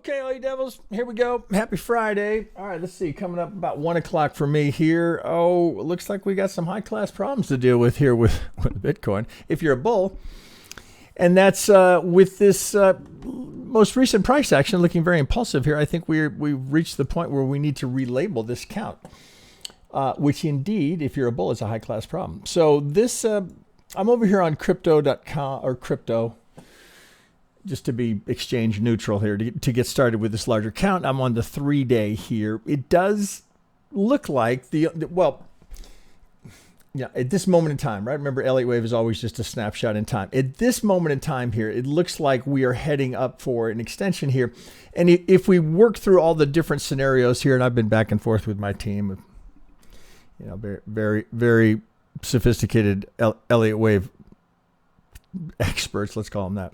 Okay, all you devils, here we go. Happy Friday. All right, let's see. Coming up about 1 o'clock for me here. Oh, it looks like we got some high-class problems to deal with here with Bitcoin. If you're a bull, and that's with this most recent price action looking very impulsive here. I think we've reached the point where we need to relabel this count, which indeed, if you're a bull, is a high-class problem. So this, I'm over here on crypto.com or crypto. Just to be exchange neutral here, to get started with this larger count, I'm on the 3-day here. It does look like at this moment in time, right? Remember, Elliott Wave is always just a snapshot in time. At this moment in time here, it looks like we are heading up for an extension here. And if we work through all the different scenarios here, and I've been back and forth with my team, very, very, very sophisticated Elliott Wave experts, let's call them that.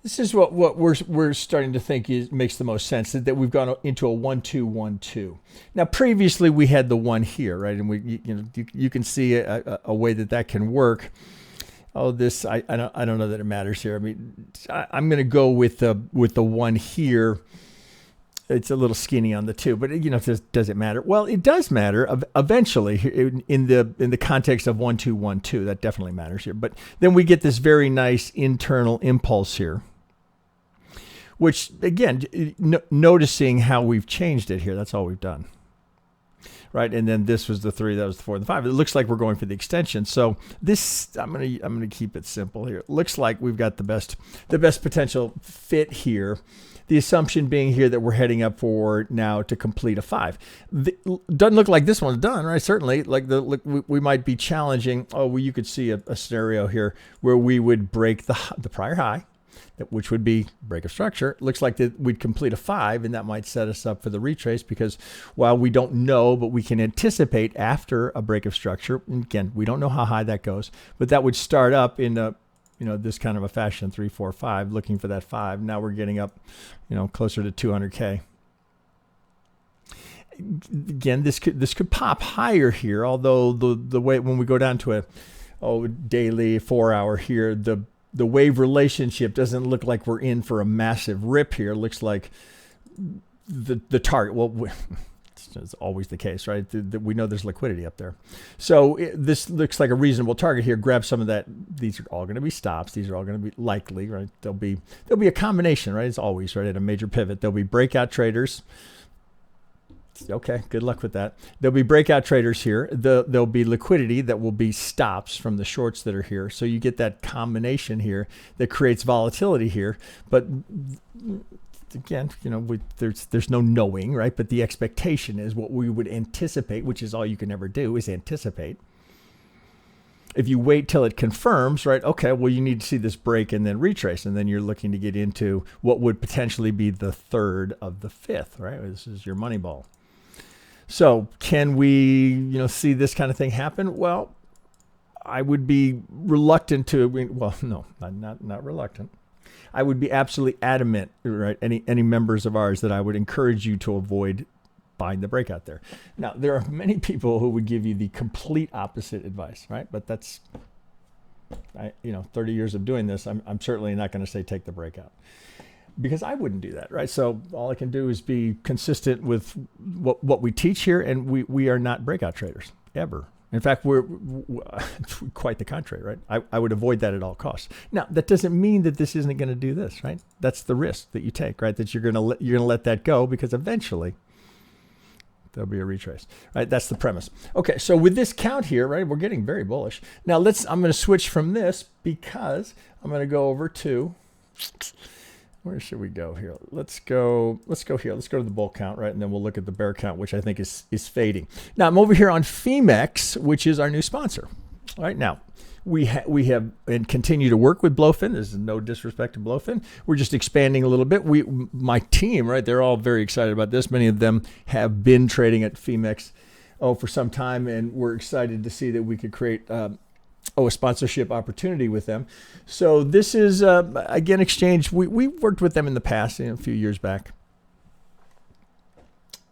This is what we're starting to think makes the most sense, that we've gone into a 1-2-1-2. Now, previously we had the 1 here, right? And you can see a way that can work. Oh, this I don't know that it matters here. I mean, I'm going to go with the 1 here. It's a little skinny on the 2, but does it matter? Well, it does matter eventually in the context of 1-2-1-2. That definitely matters here. But then we get this very nice internal impulse here, which again, noticing how we've changed it here. That's all we've done, right? And then this was the 3, that was the 4, and the 5. It looks like we're going for the extension. So this, I'm gonna keep it simple here. It looks like we've got the best potential fit here. The assumption being here that we're heading up for now to complete a 5. Doesn't look like this one's done, right? Certainly, we might be challenging. Oh, well, you could see a scenario here where we would break the prior high, which would be break of structure. Looks like that we'd complete a 5, and that might set us up for the retrace, because while we don't know, but we can anticipate after a break of structure. And again, we don't know how high that goes, but that would start up in a this kind of a fashion, 3, 4, 5, looking for that 5. Now we're getting up, closer to 200K. Again, this could pop higher here, although the way when we go down to a daily 4-hour here, the wave relationship doesn't look like we're in for a massive rip here. It looks like the target. Well, it's always the case, right? We know there's liquidity up there. So this looks like a reasonable target here. Grab some of that. These are all going to be stops. These are all going to be likely, right? There'll be a combination, right? It's always, right, at a major pivot. There'll be breakout traders. Okay, good luck with that. There'll be breakout traders here. There'll be liquidity that will be stops from the shorts that are here. So you get that combination here that creates volatility here. But again, there's no knowing, right? But the expectation is what we would anticipate, which is all you can ever do is anticipate. If you wait till it confirms, right? Okay, well, you need to see this break and then retrace, and then you're looking to get into what would potentially be the 3rd of the 5th, right? This is your money ball. So can we, see this kind of thing happen? Well, I would be reluctant to. Well, no, not reluctant. I would be absolutely adamant, right? Any members of ours that I would encourage you to avoid buying the breakout there. Now, there are many people who would give you the complete opposite advice, right? But that's, 30 years of doing this, I'm certainly not going to say take the breakout, because I wouldn't do that, right? So all I can do is be consistent with what we teach here, and we are not breakout traders, ever. In fact, we're quite the contrary, right? I would avoid that at all costs. Now, that doesn't mean that this isn't going to do this, right? That's the risk that you take, right? That you're going to let that go, because eventually there'll be a retrace, right? That's the premise. Okay, so with this count here, right, we're getting very bullish. Now I'm going to switch from this, because I'm going to go over to, where should we go here? Let's go here. Let's go to the bull count, right? And then we'll look at the bear count, which I think is fading. Now I'm over here on Femex, which is our new sponsor. All right, now we have and continue to work with Blowfin. There's no disrespect to Blowfin. We're just expanding a little bit. My team, right? They're all very excited about this. Many of them have been trading at Femex for some time, and we're excited to see that we could create a sponsorship opportunity with them. So this is, again, exchange. We worked with them in the past, a few years back.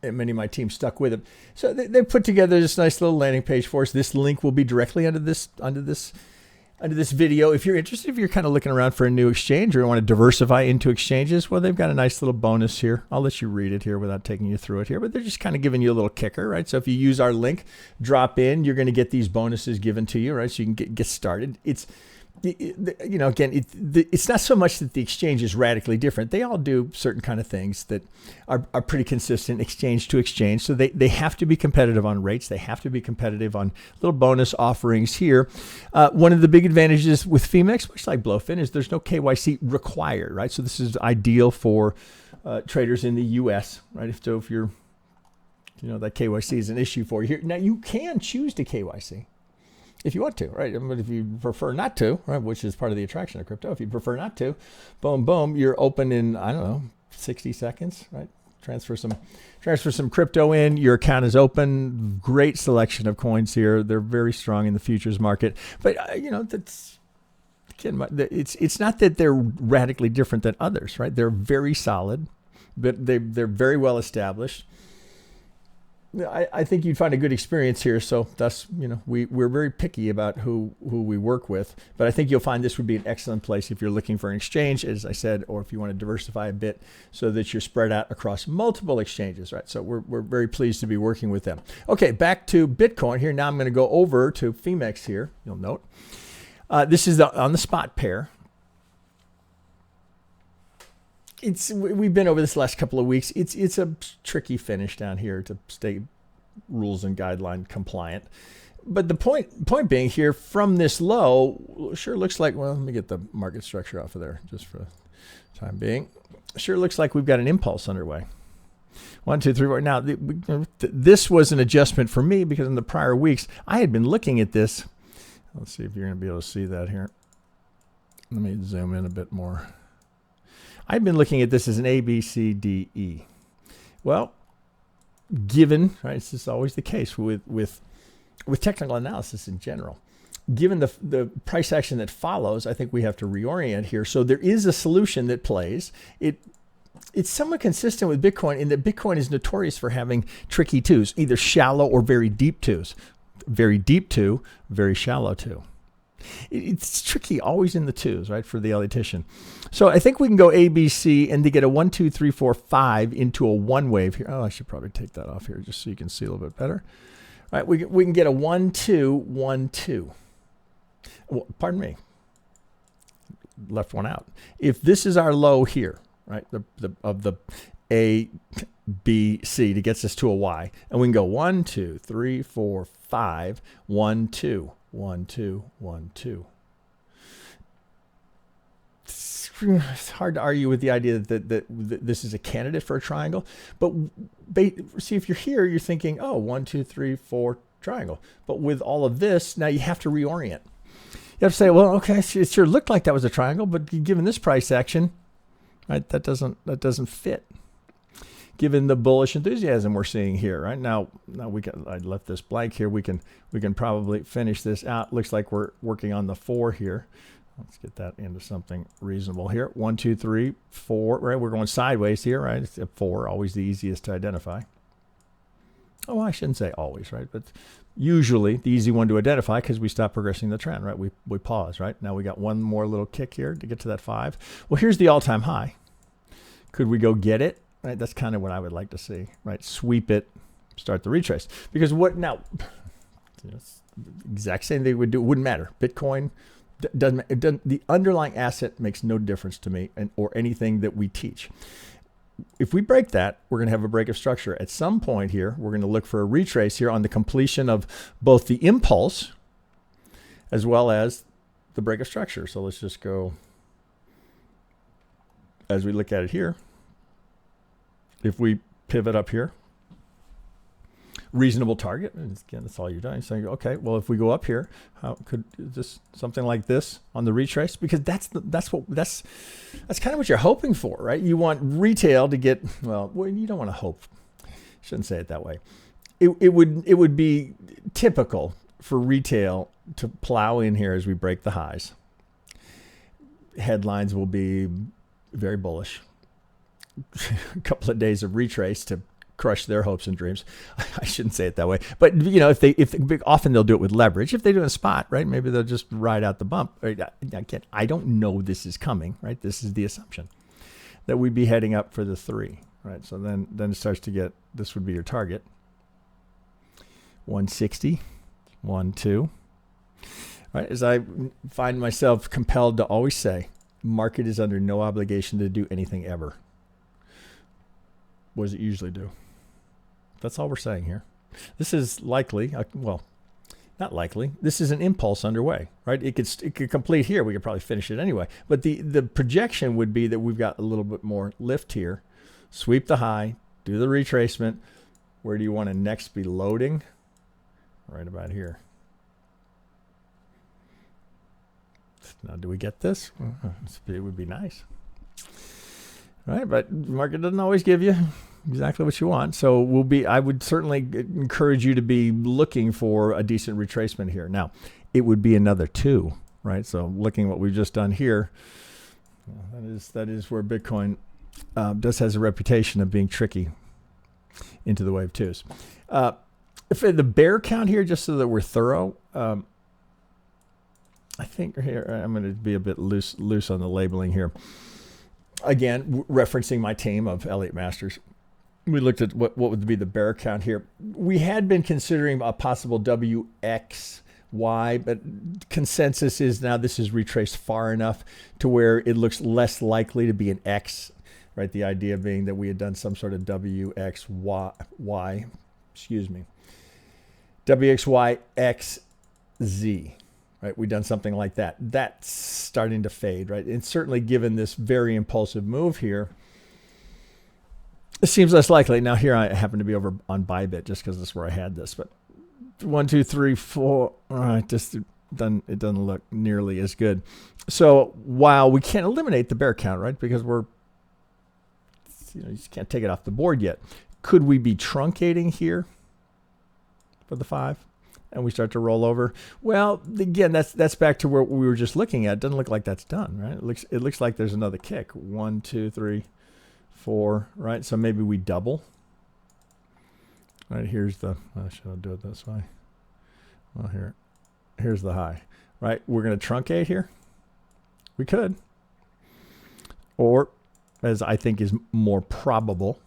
And many of my team stuck with them. So they put together this nice little landing page for us. This link will be directly under this under this video. If you're interested, if you're kind of looking around for a new exchange or want to diversify into exchanges, well, they've got a nice little bonus here. I'll let you read it here without taking you through it here, but they're just kind of giving you a little kicker, right? So if you use our link, drop in, you're going to get these bonuses given to you, right? So you can get started. It's, you know, again, it's not so much that the exchange is radically different. They all do certain kind of things that are pretty consistent exchange to exchange. So they have to be competitive on rates. They have to be competitive on little bonus offerings here. One of the big advantages with Femex, much like Blowfin, is there's no KYC required, right? So this is ideal for traders in the U.S., right? So if you're, you know, that KYC is an issue for you here. Now you can choose to KYC. If you want to, right? But if you prefer not to, right, which is part of the attraction of crypto, if you prefer not to, boom, boom, you're open in, I don't know, 60 seconds, right? Transfer some crypto in, your account is open. Great selection of coins here. They're very strong in the futures market. But, you know, that's, again, it's not that they're radically different than others, right? They're very solid, but they're very well established. I think you'd find a good experience here. So thus, you know, we're very picky about who we work with, but I think you'll find this would be an excellent place if you're looking for an exchange, as I said, or if you want to diversify a bit so that you're spread out across multiple exchanges, right? So we're very pleased to be working with them. Okay, back to Bitcoin here. Now I'm going to go over to Femex here. You'll note this is on the spot pair. We've been over this last couple of weeks. It's a tricky finish down here to stay rules and guideline compliant. But the point being here, from this low, sure looks like, well, let me get the market structure off of there just for the time being. Sure looks like we've got an impulse underway. 1, 2, 3, 4. Now, this was an adjustment for me because in the prior weeks, I had been looking at this. Let's see if you're going to be able to see that here. Let me zoom in a bit more. I've been looking at this as an A, B, C, D, E. Well, given, right, this is always the case with technical analysis in general. Given the price action that follows, I think we have to reorient here. So there is a solution that plays. It's somewhat consistent with Bitcoin in that Bitcoin is notorious for having tricky twos, either shallow or very deep twos. Very deep two, very shallow two. It's tricky, always in the twos, right, for the Elliottician. So I think we can go A, B, C, and to get a 1, 2, 3, 4, 5 into a one wave here. Oh, I should probably take that off here just so you can see a little bit better. All right, we can get a 1, 2, 1, 2. Well, pardon me, left one out. If this is our low here, right, of the A, B, C, that gets us to a Y, and we can go 1, 2, 3, 4, 5, 1, 2. 1, 2, 1, 2. It's hard to argue with the idea that this is a candidate for a triangle. But see, if you're here, you're thinking, oh, 1, 2, 3, 4, triangle. But with all of this, now you have to reorient. You have to say, well, okay, it sure looked like that was a triangle, but given this price action, right, that doesn't fit. Given the bullish enthusiasm we're seeing here, right now I left this blank here. We can probably finish this out. Looks like we're working on the 4 here. Let's get that into something reasonable here. 1, 2, 3, 4. Right, we're going sideways here, right? It's a 4, always the easiest to identify. Oh, I shouldn't say always, right? But usually the easy one to identify because we stop progressing the trend, right? We pause, right? Now we got one more little kick here to get to that 5. Well, here's the all-time high. Could we go get it? Right, that's kind of what I would like to see, right? Sweep it, start the retrace. Because what now, exact same thing would do, it wouldn't matter. Bitcoin, doesn't, the underlying asset makes no difference to me or anything that we teach. If we break that, we're going to have a break of structure. At some point here, we're going to look for a retrace here on the completion of both the impulse as well as the break of structure. So let's just go, as we look at it here, if we pivot up here, reasonable target, and again, that's all you're doing. Saying, okay, well, if we go up here, how could this something like this on the retrace? Because that's kind of what you're hoping for, right? You want retail to get, well, you don't want to hope. Shouldn't say it that way. It would be typical for retail to plow in here as we break the highs. Headlines will be very bullish. A couple of days of retrace to crush their hopes and dreams. I shouldn't say it that way, but often they'll do it with leverage. If they do it in spot, right, maybe they'll just ride out the bump. Again, I don't know this is coming, right? This is the assumption that we'd be heading up for the 3, right? So then it starts to get, this would be your target. 160, 1, 2. Right, as I find myself compelled to always say, market is under no obligation to do anything ever. What does it usually do? That's all we're saying here. This is likely, well, not likely. This is an impulse underway, right? It could complete here. We could probably finish it anyway. But the projection would be that we've got a little bit more lift here. Sweep the high, do the retracement. Where do you want to next be loading? Right about here. Now, do we get this? It would be nice. Right, but the market doesn't always give you exactly what you want. So I would certainly encourage you to be looking for a decent retracement here. Now, it would be another 2, right? So looking at what we've just done here, that is where Bitcoin does has a reputation of being tricky into the wave 2s. If the bear count here, just so that we're thorough, I think here I'm going to be a bit loose on the labeling here. Again, referencing my team of Elliott Masters, we looked at what would be the bear count here. We had been considering a possible WXY, but consensus is now this is retraced far enough to where it looks less likely to be an X, right? The idea being that we had done some sort of WXY, excuse me, WXYXZ. Right, we've done something like that. That's starting to fade, right? And certainly given this very impulsive move here, it seems less likely. Now here I happen to be over on Bybit just because that's where I had this. But 1, 2, 3, 4, all right, just it doesn't look nearly as good. So while we can't eliminate the bear count, right? Because you just can't take it off the board yet. Could we be truncating here for the 5? And we start to roll over. Well, again, that's back to where we were just looking at. It doesn't look like that's done, right? It looks like there's another kick. 1, 2, 3, 4, right? So maybe we double. Right, here's the, should I do it this way? Well, here's the high, right? We're going to truncate here. We could. Or, as I think is more probable,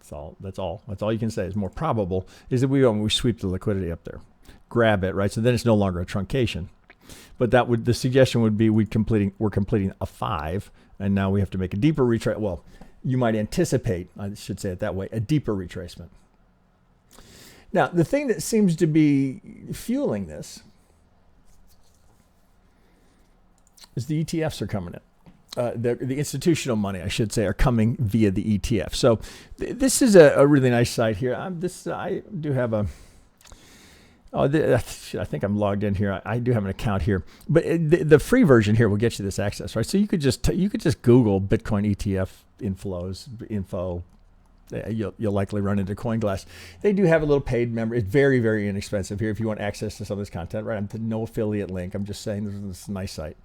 that's all you can say is more probable, is that we sweep the liquidity up there. Grab it, right? So then it's no longer a truncation. But the suggestion would be we're completing a 5, and now we have to make a deeper retrace. Well, you might anticipate, I should say it that way, a deeper retracement. Now, the thing that seems to be fueling this is the ETFs are coming in. The institutional money, I should say, are coming via the ETF. So this is a really nice site here. I do have a. I think I'm logged in here. I do have an account here, but the free version here will get you this access, right? So you could just Google Bitcoin ETF info. You'll likely run into CoinGlass. They do have a little paid member. It's very, very inexpensive here if you want access to some of this content, right? No affiliate link. I'm just saying this is a nice site.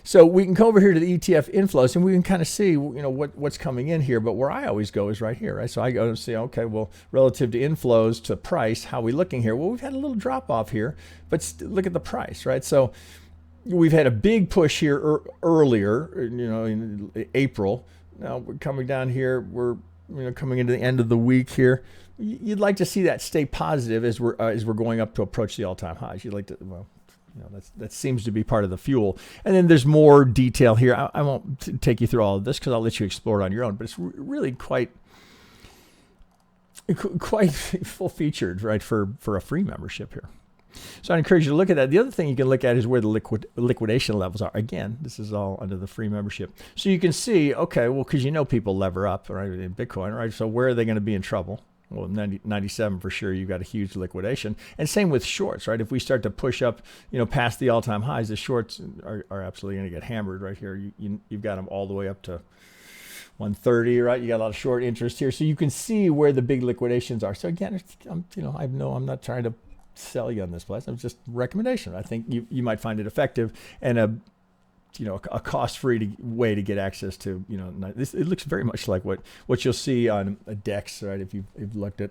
So we can go over here to the ETF inflows and we can kind of see, what's coming in here. But where I always go is right here, right? So I go and see, okay, well, relative to inflows to price, how are we looking here? Well, we've had a little drop off here, but look at the price, right? So we've had a big push here earlier, in April. Now we're coming down here. We're coming into the end of the week here. You'd like to see that stay positive as we're going up to approach the all-time highs. You'd like to, that seems to be part of the fuel. And then there's more detail here. I won't take you through all of this because I'll let you explore it on your own. But it's really quite full featured, right, for a free membership here. So I encourage you to look at that. The other thing you can look at is where the liquidation levels are. Again, this is all under the free membership. So you can see, okay, well, because people lever up, right, in Bitcoin, right? So where are they going to be in trouble? Well, 97 for sure, you've got a huge liquidation. And same with shorts, right? If we start to push up, past the all-time highs, the shorts are absolutely going to get hammered right here. You've got them all the way up to 130, right? You got a lot of short interest here. So you can see where the big liquidations are. So again, I'm not trying to sell you on this place. It's just a recommendation. I think you might find it effective and a a cost-free way to get access to, this. It looks very much like what you'll see on a DEX, right? If you've looked at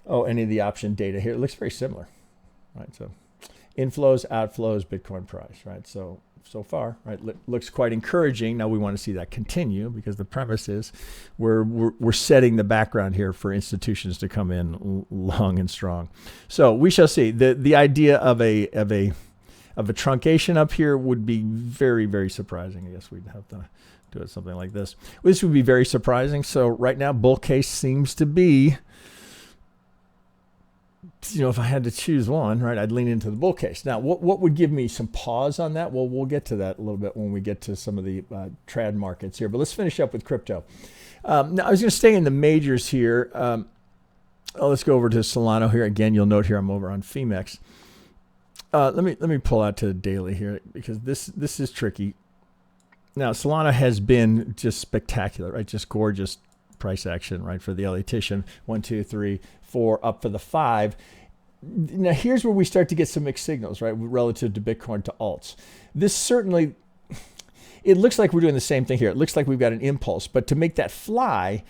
any of the option data here, it looks very similar, right? So inflows, outflows, Bitcoin price, right? So far, right, looks quite encouraging. Now we want to see that continue, because the premise is we're setting the background here for institutions to come in long and strong. So we shall see. The idea of a truncation up here would be very, very surprising. I guess we'd have to do it something like this. This would be very surprising. So right now, bull case seems to be, if I had to choose one, right, I'd lean into the bull case. Now, what would give me some pause on that? Well, we'll get to that a little bit when we get to some of the trad markets here. But let's finish up with crypto. Now, I was going to stay in the majors here. Let's go over to Solana here. Again, you'll note here I'm over on Femex. Let me pull out to the daily here, because this is tricky. Now, Solana has been just spectacular, right? Just gorgeous price action, right, for the Elliottician. 1, 2, 3, 4, up for the 5. Now, here's where we start to get some mixed signals, right, relative to Bitcoin to alts. This certainly, it looks like we're doing the same thing here. It looks like we've got an impulse, but to make that fly,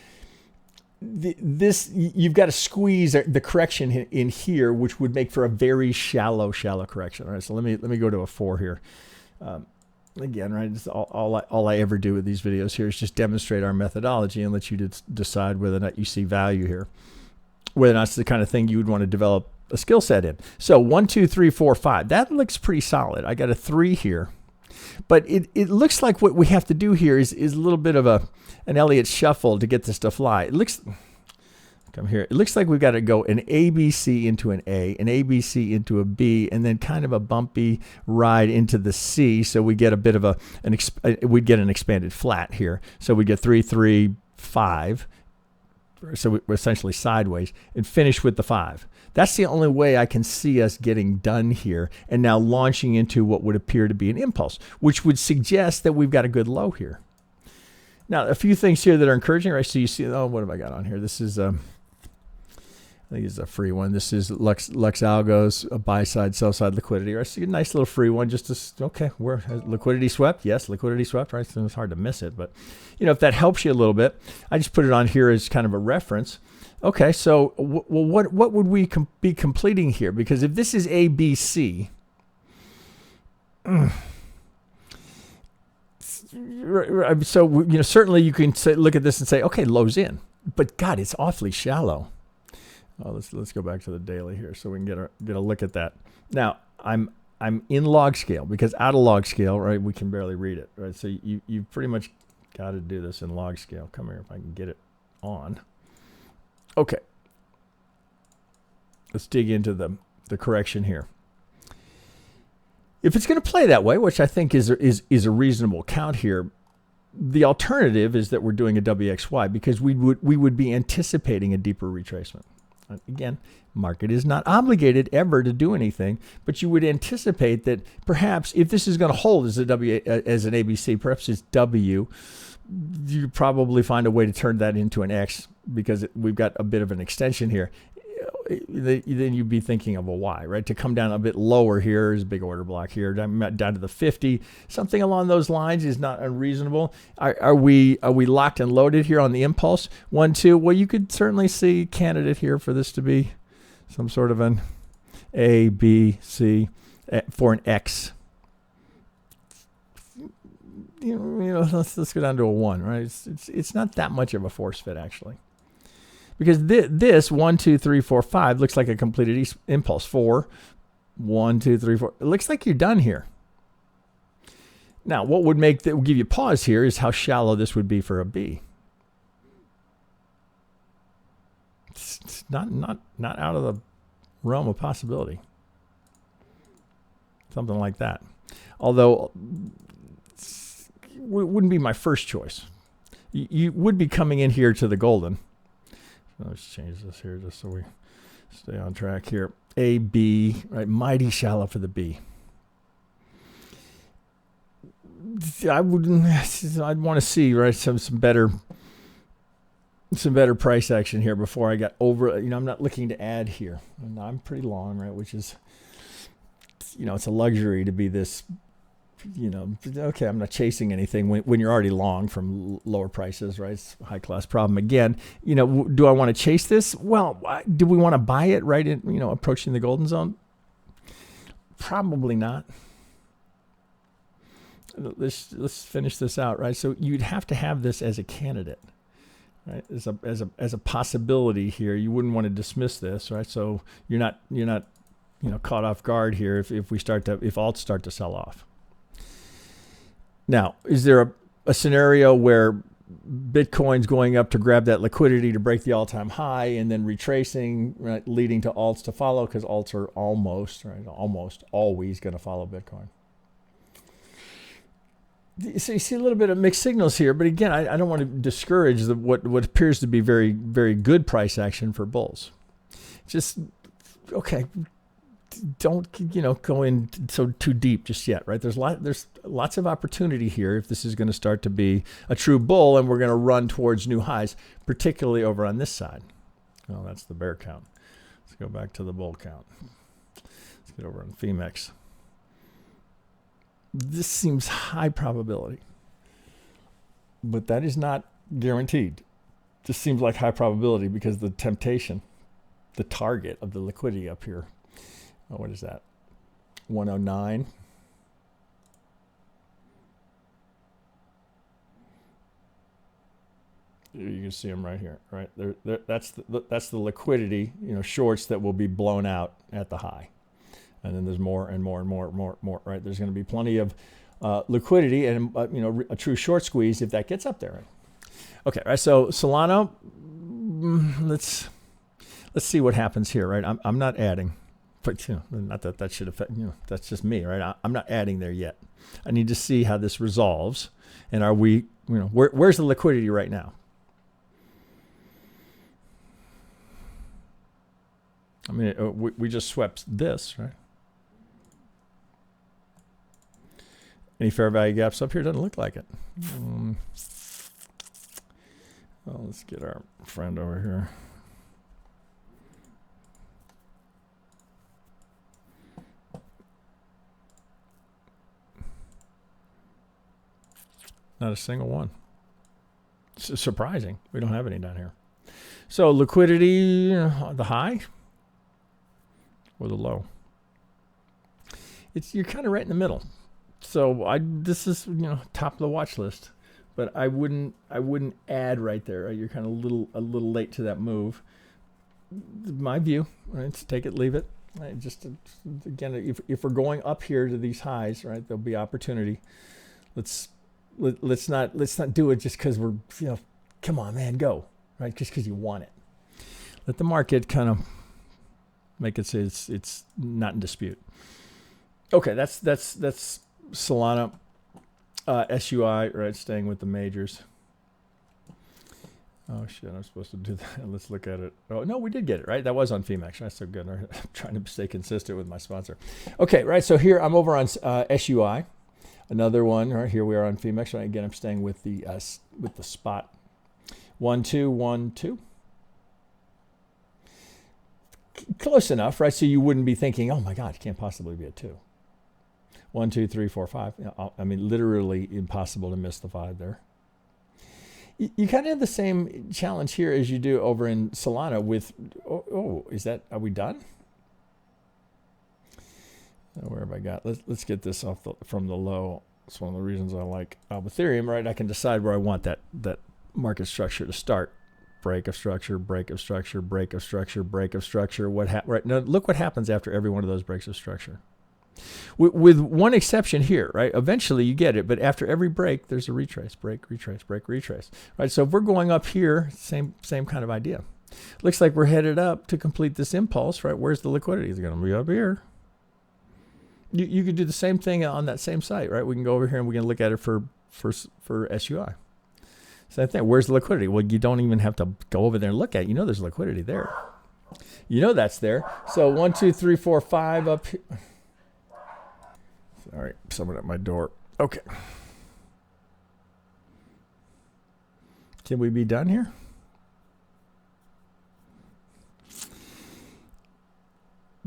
you've got to squeeze the correction in here, which would make for a very shallow correction. All right, so let me go to a 4 here. Again, right, all I ever do with these videos here is just demonstrate our methodology and let you decide whether or not you see value here, whether or not it's the kind of thing you would want to develop a skill set in. So 1, 2, 3, 4, 5. That looks pretty solid. I got a 3 here. But it looks like what we have to do here is a little bit of an Elliott shuffle to get this to fly. It looks, come here. It looks like we've got to go an ABC into an A, an ABC into a B, and then kind of a bumpy ride into the C. So we get a bit of we'd get an expanded flat here. So we get 3, 3, 5. So we're essentially sideways, and finish with the 5. That's the only way I can see us getting done here, and now launching into what would appear to be an impulse, which would suggest that we've got a good low here. Now, a few things here that are encouraging, right? So you see, what have I got on here? This is, I think it's a free one. This is Lux Algo's buy side, sell side liquidity, right? So a nice little free one, just to, okay, we're liquidity swept. Yes, liquidity swept, right? So it's hard to miss it, but if that helps you a little bit, I just put it on here as kind of a reference. Okay, so what would we be completing here? Because if this is ABC, so certainly you can look at this and say, okay, low's in, but God, it's awfully shallow. Let's go back to the daily here so we can get a look at that. Now I'm in log scale, because out of log scale, right, we can barely read it, right? So you pretty much got to do this in log scale. Come here if I can get it on. Okay, let's dig into the correction here. If it's going to play that way, which I think is a reasonable count here, the alternative is that we're doing a WXY, because we would be anticipating a deeper retracement. Again, market is not obligated ever to do anything, but you would anticipate that perhaps if this is going to hold as an ABC, perhaps it's W, you probably find a way to turn that into an X, because we've got a bit of an extension here. Then you'd be thinking of a Y, right? To come down a bit lower here is a big order block here, down to the 50. Something along those lines is not unreasonable. Are we locked and loaded here on the impulse? 1, 2. Well, you could certainly see candidate here for this to be some sort of an A, B, C for an X. Let's go down to a 1, right? It's not that much of a force fit, actually. Because this 1, 2, 3, 4, 5 looks like a completed impulse. 4, 1, 2, 3, 4. It looks like you're done here. Now, what would give you pause here is how shallow this would be for a B. It's not out of the realm of possibility. Something like that. Although it wouldn't be my first choice. You would be coming in here to the golden. Let's change this here just so we stay on track here. A, B, right? Mighty shallow for the B. I'd want to see, right, some better price action here before I got over. I'm not looking to add here. I'm pretty long, right? Which is, it's a luxury to be this okay, I'm not chasing anything when you're already long from lower prices, right? It's a high class problem again. Do I want to chase this? Well, do we want to buy it right in, approaching the golden zone? Probably not. Let's finish this out, right? So you'd have to have this as a candidate, right? As a possibility here. You wouldn't want to dismiss this, right? So you're not caught off guard here if alts start to sell off. Now, is there a scenario where Bitcoin's going up to grab that liquidity to break the all-time high and then retracing, right, leading to alts to follow, because alts are almost always going to follow Bitcoin? So you see a little bit of mixed signals here, but again, I don't want to discourage what appears to be very, very good price action for bulls. Just, okay, don't go in so too deep just yet, right? There's lots of opportunity here if this is going to start to be a true bull, and we're going to run towards new highs, particularly over on this side. Oh, that's the bear count. Let's go back to the bull count. Let's get over on FEMEX. This seems high probability, but that is not guaranteed. This seems like high probability because the temptation, the target of the liquidity up here. Oh, what is that? 109. You can see them right here, right? That's the liquidity, shorts that will be blown out at the high. And then there's more and more and more, right? There's going to be plenty of liquidity and, a true short squeeze if that gets up there. Right? Okay, right. So Solana, let's see what happens here, right? I'm not adding, but not that should affect, that's just me, right? I'm not adding there yet. I need to see how this resolves, and are we, where's the liquidity right now? I mean, we just swept this, right? Any fair value gaps up here? Doesn't look like it. Well, let's get our friend over here. Not a single one. It's surprising. We don't have any down here. So liquidity, the high or the low? You're kind of right in the middle. So this is top of the watch list, but I wouldn't add right there. Right? You're kind of a little late to that move. My view, right? So take it, leave it. Right? Just again, if we're going up here to these highs, right, there'll be opportunity. Let's not do it just because we're come on, man, go, right? Just because you want it. Let the market kind of make it say it's not in dispute. Okay, that's Solana, SUI, right? Staying with the majors. Oh shit, I'm supposed to do that. Let's look at it. Oh no, we did get it right. That was on FEMEX. That's so good. I'm trying to stay consistent with my sponsor. Okay, right. So here I'm over on SUI. Another one right here. We are on FEMEX. Right, again, I'm staying with the spot. 1 2 1 2. Close enough, right? So you wouldn't be thinking, oh my God, it can't possibly be a 2. 1 2 3 4 5. I mean, literally impossible to miss the 5 there. You kind of have the same challenge here as you do over in Solana with, are we done? Where have I got? Let's get this off from the low. It's one of the reasons I like Ethereum, right? I can decide where I want that market structure to start. Break of structure, break of structure, break of structure, break of structure. Right now, look what happens after every one of those breaks of structure. With one exception here, right? Eventually you get it, but after every break, there's a retrace, break, retrace, break, retrace, right? So if we're going up here, same kind of idea. Looks like we're headed up to complete this impulse, right? Where's the liquidity? It's going to be up here. You could do the same thing on that same site, right? We can go over here and we can look at it for SUI. Same thing. Where's the liquidity? Well, you don't even have to go over there and look at it. There's liquidity there. That's there. So 1 2 3 4 5 up here. All right, someone at my door. Okay. Can we be done here?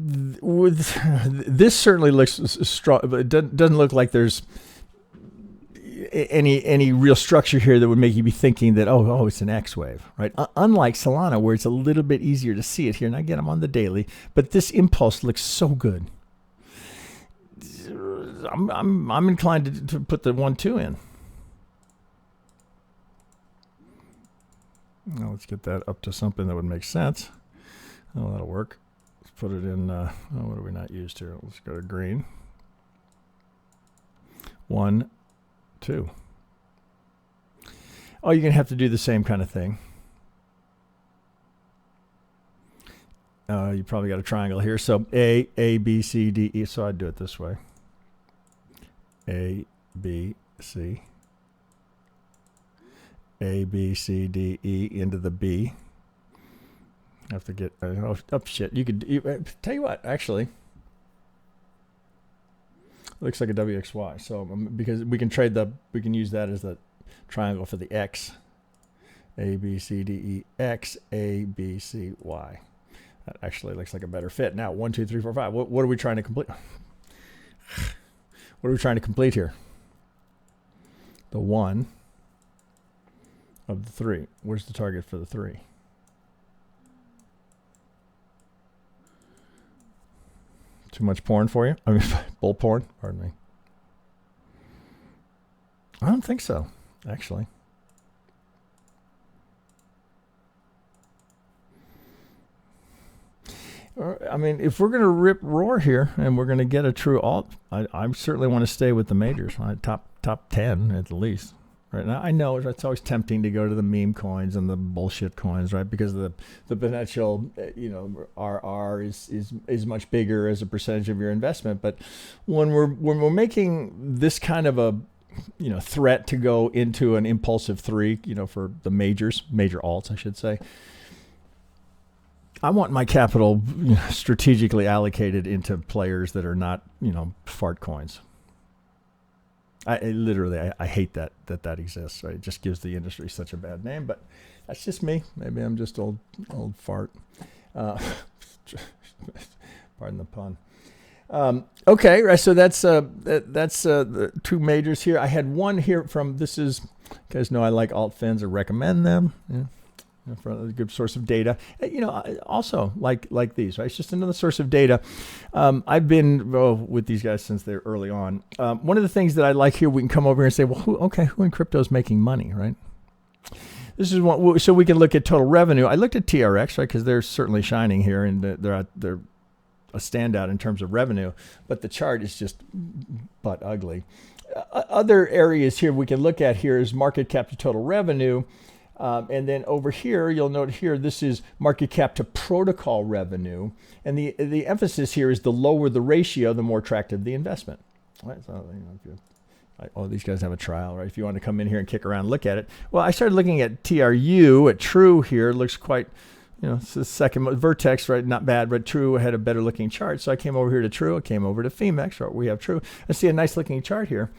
This certainly looks strong, but it doesn't look like there's any real structure here that would make you be thinking that, oh, it's an X wave, right? Unlike Solana, where it's a little bit easier to see it here. And again, I'm on the daily, but this impulse looks so good. I'm inclined to put the 1-2 in. Now let's get that up to something that would make sense. Oh, that'll work. Let's put it in. What are we not used to? Let's go to green. 1, 2. Oh, you're gonna have to do the same kind of thing. You probably got a triangle here. So A, B, C, D, E. So I'd do it this way. A, B, C. A, B, C, D, E into the B. I have to get, oh shit. Tell you what, actually. Looks like a WXY. So because we can we can use that as the triangle for the X. A, B, C, D, E, X, A, B, C, Y. That actually looks like a better fit. Now, 1, 2, 3, 4, 5. What are we trying to complete? What are we trying to complete here? The 1 of the 3. Where's the target for the 3? Too much porn for you? I mean, bull porn? Pardon me. I don't think so, actually. I mean, if we're going to roar here and we're going to get a true alt, I certainly want to stay with the majors. Top 10 at the least. Right now, I know it's always tempting to go to the meme coins and the bullshit coins, right? Because the potential, RR is much bigger as a percentage of your investment. But when we're making this kind of a threat to go into an impulsive 3, for the major alts, I should say, I want my capital strategically allocated into players that are not, fart coins. I hate that exists. Right? It just gives the industry such a bad name, but that's just me. Maybe I'm just old fart. Pardon the pun. Okay, right. So that's the 2 majors here. I had one here from. This is, you guys know I like alt fins or recommend them. Yeah. For a good source of data, also like these, right? It's just another source of data. I've been with these guys since they're early on. One of the things that I like here, we can come over here and say, well, who in crypto is making money, right? This is one, so we can look at total revenue. I looked at TRX, right, because they're certainly shining here, and they're a standout in terms of revenue, but the chart is just butt ugly. Other areas here we can look at here is market cap to total revenue. And then over here, you'll note here, this is market cap to protocol revenue. And the emphasis here is the lower the ratio, the more attractive the investment. Right? So, these guys have a trial, right? If you want to come in here and kick around and look at it. Well, I started looking at TRU, at TRU here. It looks quite, it's the second Vertex, right? Not bad, but TRU had a better looking chart. So I came over here to TRU. I came over to Femex, right? We have TRU. I see a nice looking chart here.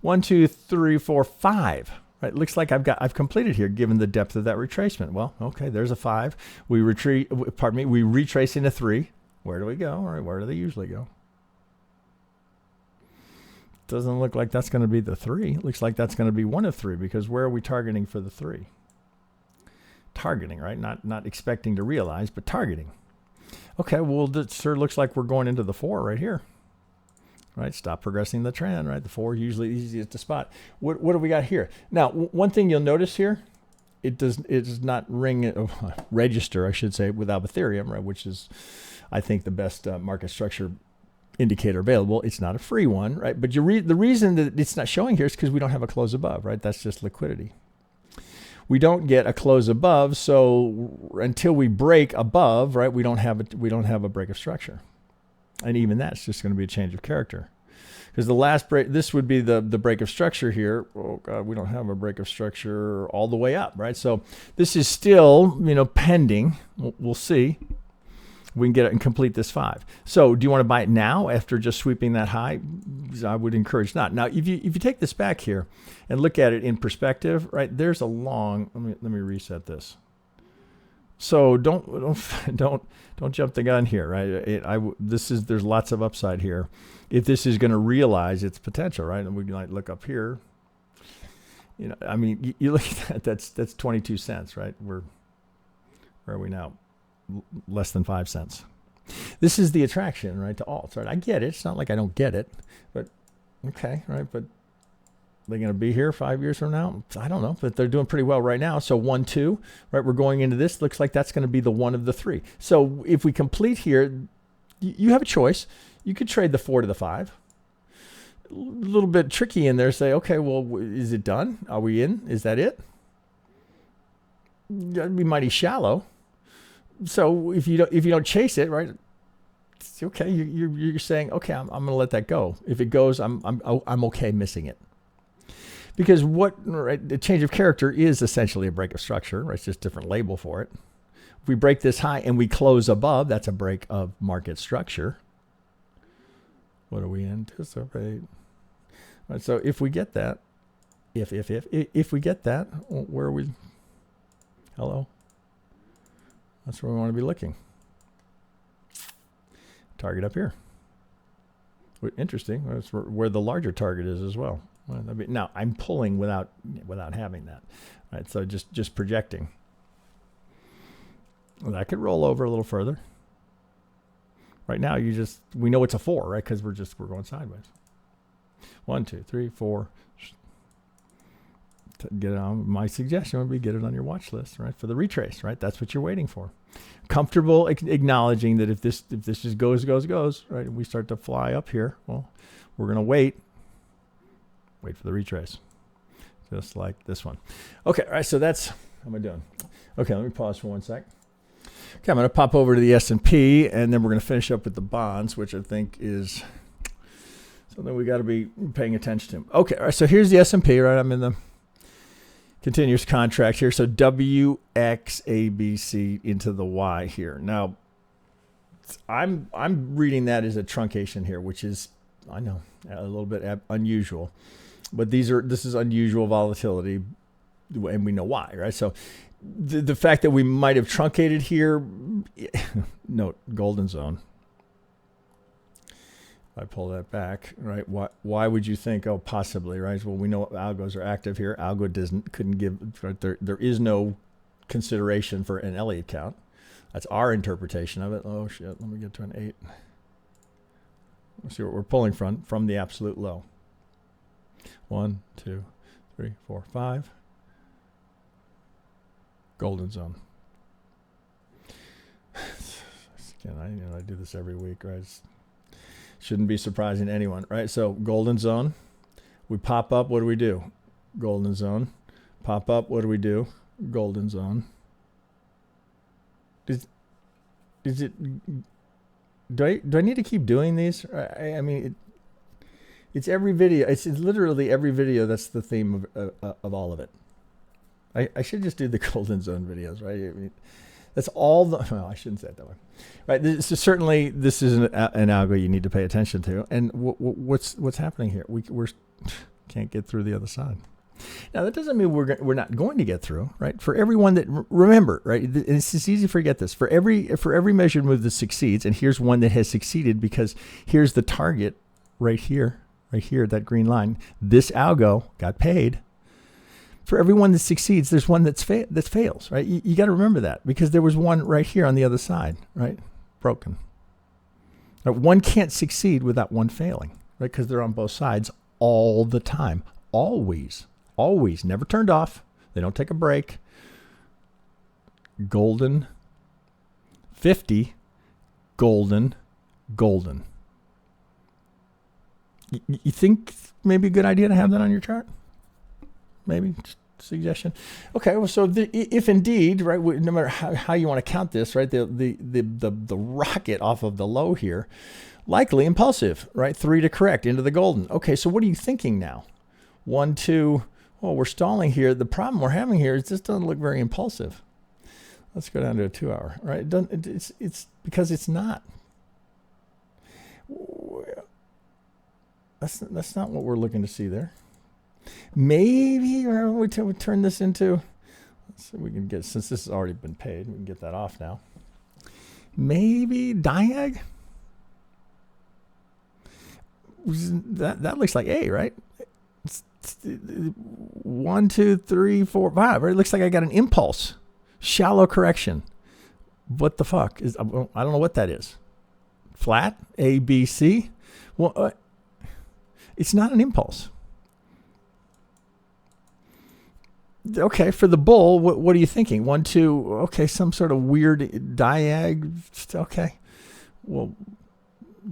1, 2, 3, 4, 5. Right, looks like I've completed here, given the depth of that retracement. Well, okay, there's a 5. We retrace into 3. Where do we go? All right, where do they usually go? Doesn't look like that's going to be the 3. It looks like that's going to be one of 3, because where are we targeting for the 3? Targeting, right? Not expecting to realize, but targeting. Okay, well, that sure looks like we're going into the 4 right here. Right, stop progressing the trend, right? The 4 usually easiest to spot. What do we got here? Now, one thing you'll notice here, it does not register, I should say, without Ethereum, right? Which is, I think, the best market structure indicator available. It's not a free one, right? But the reason that it's not showing here is because we don't have a close above, right? That's just liquidity. We don't get a close above, so until we break above, right? We don't have a break of structure. And even that's just going to be a change of character. Because the last break, this would be the break of structure here. Oh, God, we don't have a break of structure all the way up, right? So this is still, pending. We'll see. We can get it and complete this 5. So do you want to buy it now after just sweeping that high? I would encourage not. Now, if you take this back here and look at it in perspective, right, there's a long, let me reset this. So don't jump the gun here, right? There's lots of upside here. If this is going to realize its potential, right? And we might look up here. You know, I mean, you look at that. That's 22 cents, right? Where are we now? Less than 5 cents. This is the attraction, right? To alts, right? I get it. It's not like I don't get it, but okay, right? But they're going to be here 5 years from now? I don't know, but they're doing pretty well right now. So 1, 2, right? We're going into this. Looks like that's going to be the one of the three. So if we complete here, you have a choice. You could trade the 4 to the 5. A little bit tricky in there. Say, okay, well, is it done? Are we in? Is that it? That'd be mighty shallow. So if you don't chase it, right? It's okay. You're saying, okay, I'm going to let that go. If it goes, I'm okay missing it. Because the change of character is essentially a break of structure, right? It's just a different label for it. If we break this high and we close above, that's a break of market structure. What do we anticipate? Right, so if we get that, if we get that, where are we? Hello. That's where we want to be looking. Target up here. Interesting. That's where the larger target is as well. Now I'm pulling without having that, right? So just projecting. Well, that could roll over a little further. Right now, we know it's a 4, right? Because we're going sideways. 1, 2, 3, 4. Get it on. My suggestion would be get it on your watch list, right? For the retrace, right? That's what you're waiting for. Comfortable acknowledging that if this just goes, right? And we start to fly up here. Well, we're gonna wait for the retrace, just like this one. Okay, all right. So that's how am I doing? Okay, let me pause for 1 sec. Okay, I'm going to pop over to the S&P, and then we're going to finish up with the bonds, which I think is something we got to be paying attention to. Okay, all right, so here's the S&P, right? I'm in the continuous contract here. So WXABC into the Y here. Now, I'm reading that as a truncation here, which is, I know, a little bit unusual. But this is unusual volatility, and we know why, right? So the fact that we might have truncated here, note, golden zone. If I pull that back, right? Why would you think, oh, possibly, right? Well, we know algos are active here. Algo couldn't give, right? There is no consideration for an Elliott count. That's our interpretation of it. Oh, shit, let me get to an 8. Let's see what we're pulling from the absolute low. 1, 2, 3, 4, 5. Golden zone. Again, I do this every week, right? Shouldn't be surprising to anyone, right? So golden zone, we pop up. What do we do? Golden zone. Pop up. What do we do? Golden zone. Is it? Do I need to keep doing these? I mean, it's every video. It's literally every video. That's the theme of all of it. I should just do the golden zone videos, right? I mean, that's all the. Well, I shouldn't say it that way, right? This is an algo you need to pay attention to. And what's happening here? We can't get through the other side. Now that doesn't mean we're not going to get through, right? For everyone that remember, right? It's easy to forget this. For every measured move that succeeds, and here's one that has succeeded because here's the target right here, that green line. This algo got paid. For everyone that succeeds, there's one that fails, right? You got to remember that because there was one right here on the other side, right? Broken. Right? One can't succeed without one failing, right? Because they're on both sides all the time. Always, never turned off. They don't take a break. Golden, 50, golden. You think maybe a good idea to have that on your chart? Maybe just suggestion. Okay, well, so if indeed, right, no matter how you want to count this, right, the rocket off of the low here, likely impulsive, right, 3 to correct into the golden. Okay, so what are you thinking now? 1, 2. Oh, we're stalling here. The problem we're having here is this doesn't look very impulsive. Let's go down to a 2 hour, right? It's because it's not. That's not what we're looking to see there. Maybe we turn this into, So we can get, since this has already been paid, we can get that off now. Maybe diag. That looks like A, right? It's 1, 2, 3, 4, 5. Right? It looks like I got an impulse. Shallow correction. What the fuck is? I don't know what that is. Flat A, B, C. Well, it's not an impulse. Okay, for the bull, what are you thinking? 1, 2. Okay, some sort of weird diag. Okay, well,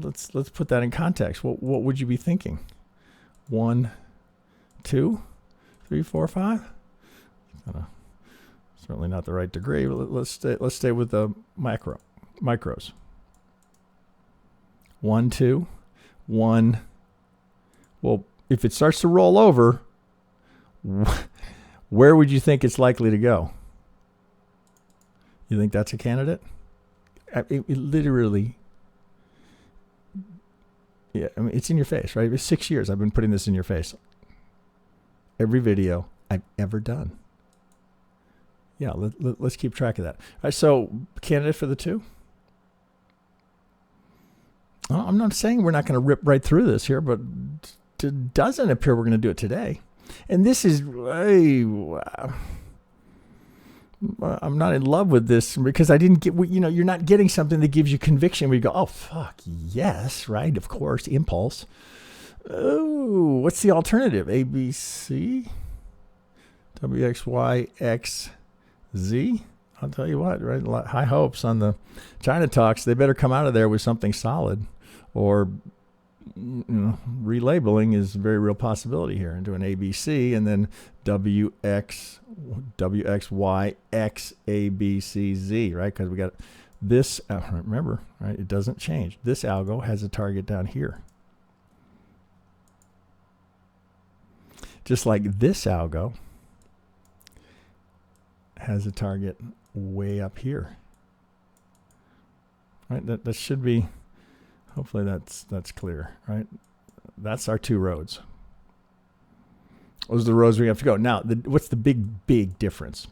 let's put that in context. What would you be thinking? 1, 2, 3, 4, 5. Certainly not the right degree. But let's stay with the micros. 1, 2, 1. Well, if it starts to roll over, where would you think it's likely to go? You think that's a candidate? It literally, yeah, I mean, it's in your face, right? It's 6 years I've been putting this in your face. Every video I've ever done. Yeah, let's keep track of that. All right, so candidate for the 2? I'm not saying we're not going to rip right through this here, but it doesn't appear we're going to do it today. And this is, I'm not in love with this because I didn't get, you're not getting something that gives you conviction where you go, oh, fuck, yes, right, of course, impulse. Oh, what's the alternative? A, B, C, W, X, Y, X, Z. I'll tell you what, right? High hopes on the China talks. They better come out of there with something solid, or relabeling is a very real possibility here into an ABC, and then W, X, Y, X, A, B, C, Z, right? Because we got this, remember, right? It doesn't change. This algo has a target down here. Just like this algo has a target way up here. Right? That should be, hopefully that's clear, right? That's our 2 roads. Those are the roads we have to go. Now, what's the big difference?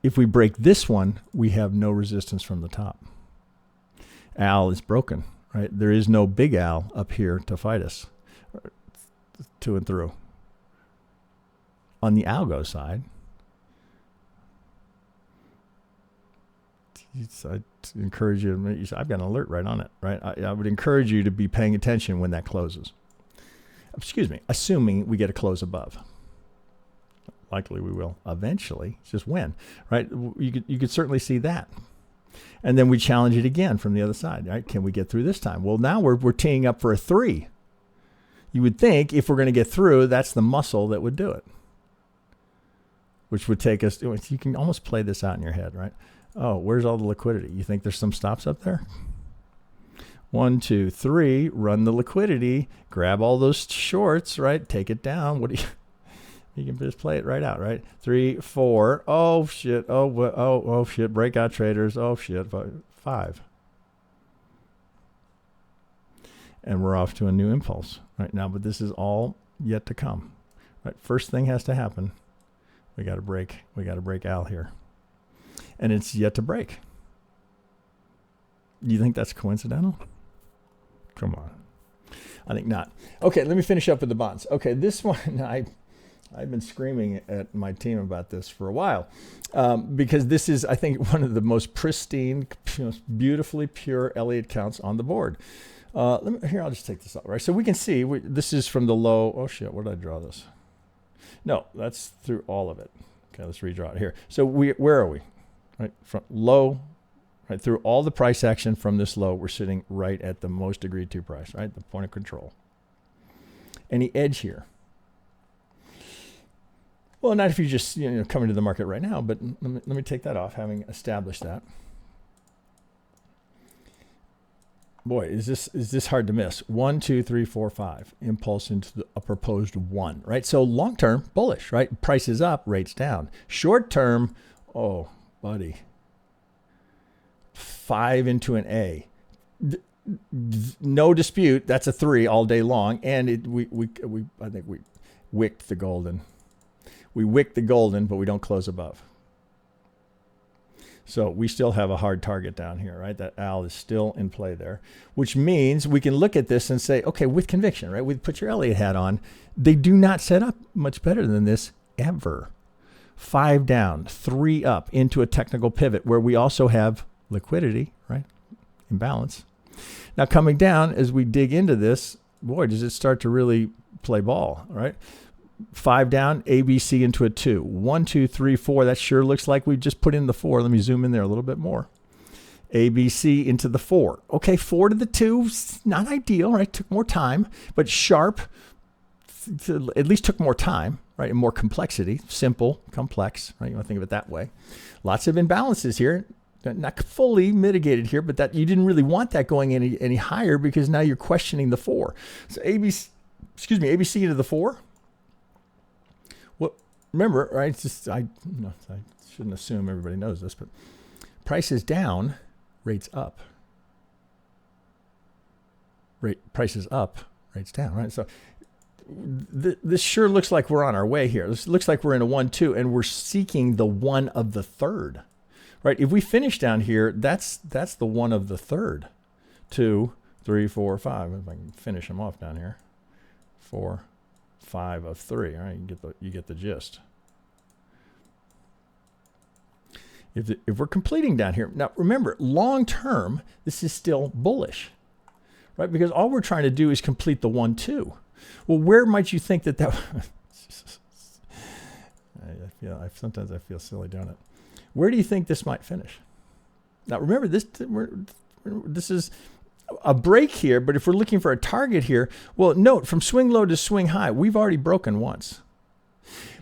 If we break this one, we have no resistance from the top. Al is broken, right? There is no big Al up here to fight us to and through. On the algo side, I encourage you, I've got an alert right on it, right? I would encourage you to be paying attention when that closes. Excuse me, assuming we get a close above. Likely we will eventually, it's just when, right? You could certainly see that. And then we challenge it again from the other side, right? Can we get through this time? Well, now we're teeing up for a 3. You would think if we're going to get through, that's the muscle that would do it. Which would take us, you can almost play this out in your head, right? Oh, where's all the liquidity? You think there's some stops up there? 1, 2, 3, run the liquidity, grab all those shorts, right? Take it down. What do you can just play it right out, right? 3, 4, oh shit, oh shit, breakout traders, oh shit, 5. And we're off to a new impulse right now, but this is all yet to come. Right? First thing has to happen. We got to break Al here. And it's yet to break. You think that's coincidental? Come on. I think not. Okay, let me finish up with the bonds. Okay, this one, I've been screaming at my team about this for a while because this is, I think, one of the most pristine, beautifully pure Elliott counts on the board. Here, I'll just take this out, right? So we can see, this is from the low. Oh, shit, where did I draw this? No, that's through all of it. Okay, let's redraw it here. So where are we? Right, from low, right, through all the price action from this low, we're sitting right at the most agreed to price, right, the point of control. Any edge here? Well, not if you just come into the market right now, but let me take that off, having established that. Boy, is this hard to miss? 1, 2, 3, 4, 5. Impulse into a proposed 1, right? So long term, bullish, right? Price is up, rates down. Short term, oh, buddy. 5 into an A. No dispute, that's a 3 all day long. And I think we wicked the golden. We wicked the golden, but we don't close above. So we still have a hard target down here, right? That Al is still in play there, which means we can look at this and say, okay, with conviction, right? We put your Elliott hat on. They do not set up much better than this ever. 5 down, 3 up into a technical pivot where we also have liquidity, right? Imbalance. Now coming down, as we dig into this, boy, does it start to really play ball, right? 5 down, ABC into a 2. 1, 2, 3, 4. That sure looks like we just put in the 4. Let me zoom in there a little bit more. ABC into the 4. Okay, 4 to the 2, not ideal, right? Took more time, but sharp, at least took more time, right? And more complexity. Simple, complex, right? You want to think of it that way. Lots of imbalances here. Not fully mitigated here, but that you didn't really want that going any higher because now you're questioning the 4. So ABC into the 4. Well, remember, right? It's just I shouldn't assume everybody knows this, but price is down, rates up. Price is up, rates down, right? So this sure looks like we're on our way here. This looks like we're in a 1-2, and we're seeking the 1 of the third. Right, if we finish down here, that's the 1 of the third. 2, 3, 4, 5. If I can finish them off down here. 4, 5 of 3. All right, you get the gist. If we're completing down here, now remember, long term, this is still bullish, right? Because all we're trying to do is complete the 1-2. Well, where might you think that? Sometimes I feel silly doing it. Where do you think this might finish? Now, remember, this is a break here, but if we're looking for a target here, well, note, from swing low to swing high, we've already broken once.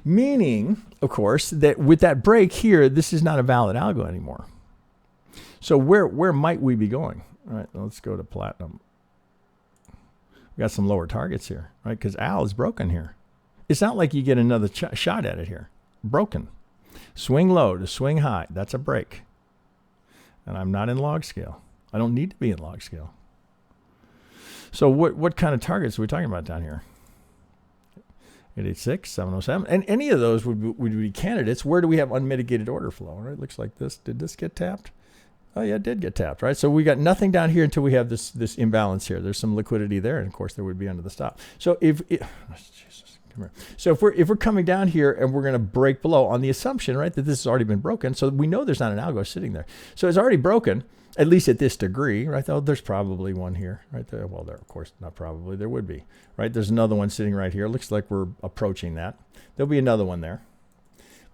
Meaning, of course, that with that break here, this is not a valid algo anymore. So where might we be going? All right, let's go to platinum. We got some lower targets here, right? Because Al is broken here. It's not like you get another shot at it here. Broken. Swing low to swing high. That's a break. And I'm not in log scale. I don't need to be in log scale. So what kind of targets are we talking about down here? 886, 707. And any of those would be candidates. Where do we have unmitigated order flow? Right? Looks like this. Did this get tapped? Oh, yeah, it did get tapped, right? So we got nothing down here until we have this imbalance here. There's some liquidity there, and of course there would be under the stop. So So if we're coming down here and we're going to break below on the assumption, right, that this has already been broken, so we know there's not an algo sitting there. So it's already broken, at least at this degree, right? Oh, there's probably one here, right there. Well, there, of course, not probably, there would be, right? There's another one sitting right here. Looks like we're approaching that. There'll be another one there.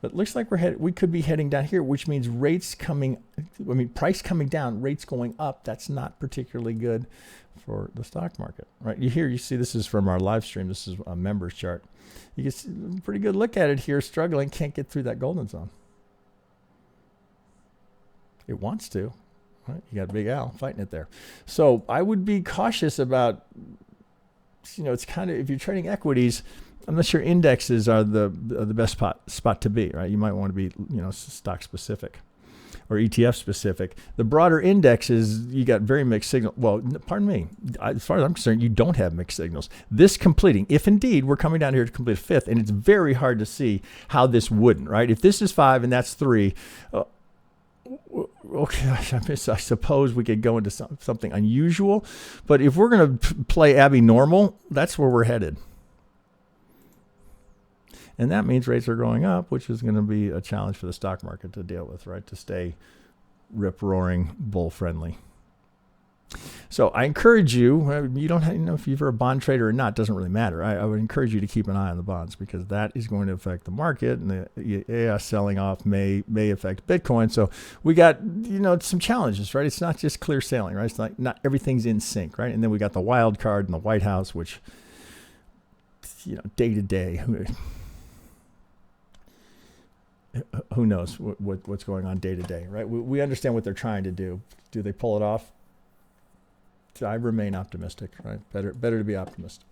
But it looks like we could be heading down here, which means price coming down, rates going up. That's not particularly good for the stock market, right? You see this is from our live stream. This is a members chart. You get a pretty good look at it here, struggling, can't get through that golden zone. It wants to, right? You got Big Al fighting it there. So I would be cautious about, it's kind of, if you're trading equities, unless your indexes are the best spot to be, right? You might want to be, stock specific or ETF specific. The broader indexes, you got very mixed signal. Well, pardon me. As far as I'm concerned, you don't have mixed signals. This completing, if indeed we're coming down here to complete a 5th, and it's very hard to see how this wouldn't, right? If this is 5 and that's 3, okay, I suppose we could go into something unusual. But if we're going to play Abby normal, that's where we're headed. And that means rates are going up, which is going to be a challenge for the stock market to deal with, right? To stay rip-roaring, bull-friendly. So I encourage you, you don't have, if you're a bond trader or not, doesn't really matter. I would encourage you to keep an eye on the bonds because that is going to affect the market, and the AS selling off may affect Bitcoin. So we got, some challenges, right? It's not just clear sailing, right? It's like not everything's in sync, right? And then we got the wild card in the White House, which, day to day, who knows what's going on day to day, right? We understand what they're trying to do. Do they pull it off? I remain optimistic, right? Better to be optimistic.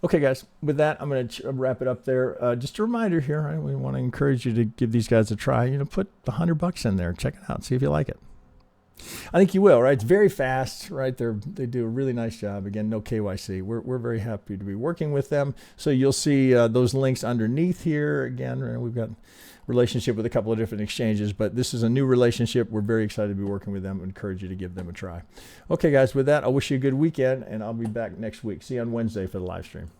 Okay, guys, with that, I'm going to wrap it up there. Just a reminder here, right? We want to encourage you to give these guys a try. Put $100 in there. Check it out. See if you like it. I think you will, right? It's very fast, right? They do a really nice job. Again, no KYC. We're very happy to be working with them. So you'll see those links underneath here. Again, we've got relationship with a couple of different exchanges, but this is a new relationship. We're very excited to be working with them. I encourage you to give them a try. Okay, guys, with that, I wish you a good weekend, and I'll be back next week. See you on Wednesday for the live stream.